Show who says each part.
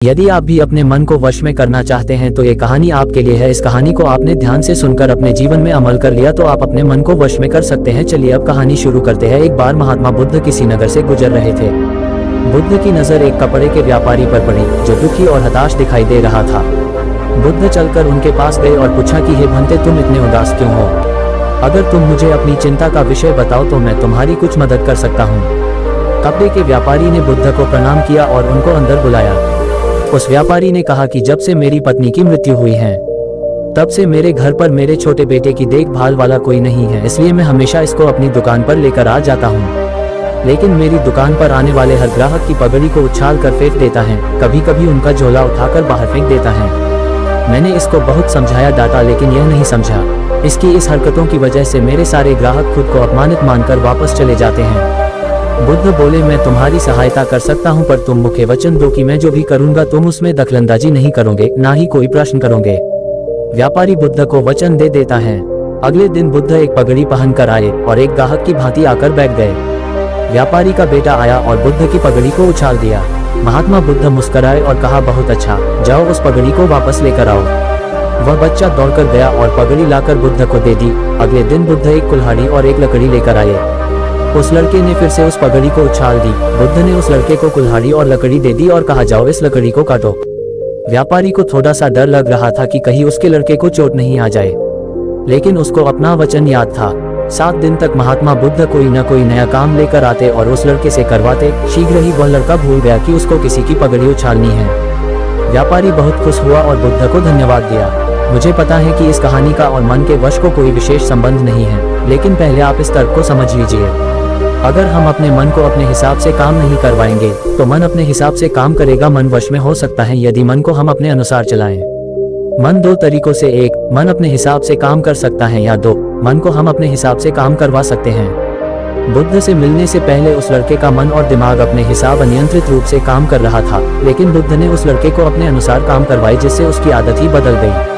Speaker 1: यदि आप भी अपने मन को वश में करना चाहते हैं तो ये कहानी आपके लिए है। इस कहानी को आपने ध्यान से सुनकर अपने जीवन में अमल कर लिया तो आप अपने मन को वश में कर सकते हैं। चलिए अब कहानी शुरू करते हैं। एक बार महात्मा बुद्ध किसी नगर से गुजर रहे थे। बुद्ध की नजर एक कपड़े के व्यापारी पर पड़ी जो दुखी और हताश दिखाई दे रहा था। बुद्ध चलकर उनके पास गए और पूछा कि हे भंते, तुम इतने उदास क्यों हो? अगर तुम मुझे अपनी चिंता का विषय बताओ तो मैं तुम्हारी कुछ मदद कर सकता हूँ। कपड़े के व्यापारी ने बुद्ध को प्रणाम किया और उनको अंदर बुलाया। उस व्यापारी ने कहा कि जब से मेरी पत्नी की मृत्यु हुई है तब से मेरे घर पर मेरे छोटे बेटे की देखभाल वाला कोई नहीं है, इसलिए मैं हमेशा इसको अपनी दुकान पर लेकर आ जाता हूँ। लेकिन मेरी दुकान पर आने वाले हर ग्राहक की पगड़ी को उछाल कर फेंक देता है, कभी कभी उनका झोला उठाकर बाहर फेंक देता है। मैंने इसको बहुत समझाया, डांटा, लेकिन यह नहीं समझा। इसकी इस हरकतों की वजह से मेरे सारे ग्राहक खुद को अपमानित मानकर वापस चले जाते हैं। बुद्ध बोले, मैं तुम्हारी सहायता कर सकता हूं, पर तुम मुझे वचन दो कि मैं जो भी करूंगा तुम उसमें दखलंदाजी नहीं करोगे, ना ही कोई प्रश्न करोगे। व्यापारी बुद्ध को वचन दे देता है। अगले दिन बुद्ध एक पगड़ी पहन कर आए और एक ग्राहक की भांति आकर बैठ गए। व्यापारी का बेटा आया और बुद्ध की पगड़ी को उछाल दिया। महात्मा बुद्ध मुस्कुराए और कहा, बहुत अच्छा, जाओ उस पगड़ी को वापस लेकर आओ। वह बच्चा दौड़कर गया और पगड़ी लाकर बुद्ध को दे दी। अगले दिन बुद्ध एक कुल्हाड़ी और एक लकड़ी लेकर आए। उस लड़के ने फिर से उस पगड़ी को उछाल दी। बुद्ध ने उस लड़के को कुल्हाड़ी और लकड़ी दे दी और कहा, जाओ इस लकड़ी को काटो। व्यापारी को थोड़ा सा डर लग रहा था कि कहीं उसके लड़के को चोट नहीं आ जाए, लेकिन उसको अपना वचन याद था। 7 दिन तक महात्मा बुद्ध कोई न कोई नया काम लेकर आते और उस लड़के से करवाते। शीघ्र ही वह लड़का भूल गया कि उसको किसी की पगड़ी उछालनी है। व्यापारी बहुत खुश हुआ और बुद्ध को धन्यवाद दिया। मुझे पता है कि इस कहानी का और मन के वश को कोई विशेष संबंध नहीं है, लेकिन पहले आप इस तर्क को समझ लीजिए। अगर हम अपने मन को अपने हिसाब से काम नहीं करवाएंगे तो मन अपने हिसाब से काम करेगा। मन वश में हो सकता है यदि मन को हम अपने अनुसार चलाएं। मन 2 तरीकों से, 1, मन अपने हिसाब से काम कर सकता है, या 2, मन को हम अपने हिसाब से काम करवा सकते हैं। बुद्ध से मिलने से पहले उस लड़के का मन और दिमाग अपने हिसाब अनियंत्रित रूप से काम कर रहा था, लेकिन बुद्ध ने उस लड़के को अपने अनुसार काम करवाए जिससे उसकी आदत ही बदल गई।